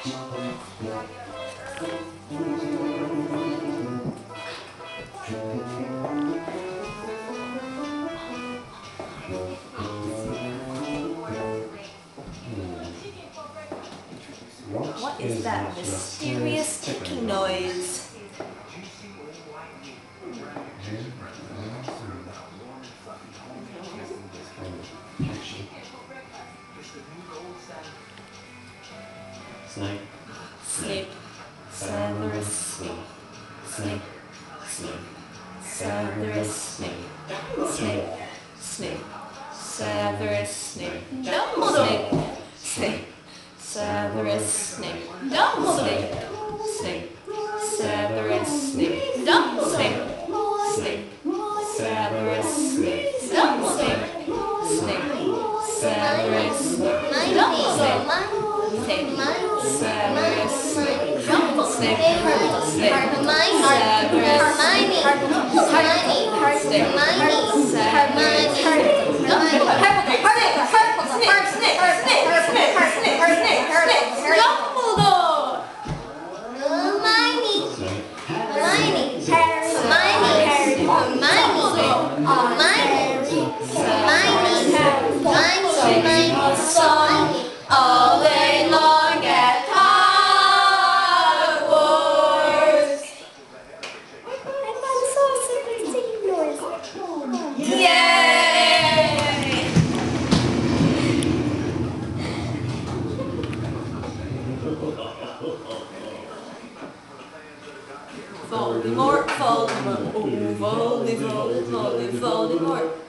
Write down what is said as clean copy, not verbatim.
What is that mysterious ticking noise? Snake. Snape. Severus Snape. Snape. Snape. Severus Snape. Snape. Snape. Severus Snape. Dumbledore. Snape. Severus Snape. Dumbledore. Snape. Severus Snape. Dumbledore. Snape. Severus Snape. Dumbledore. Snape. Severus Snape. Dumbledore. Snape. Severus Snape. Dumbledore. Snape. All day long at Hogwarts. Yay! Voldemort, Voldemort, oh, Voldemort, Voldemort.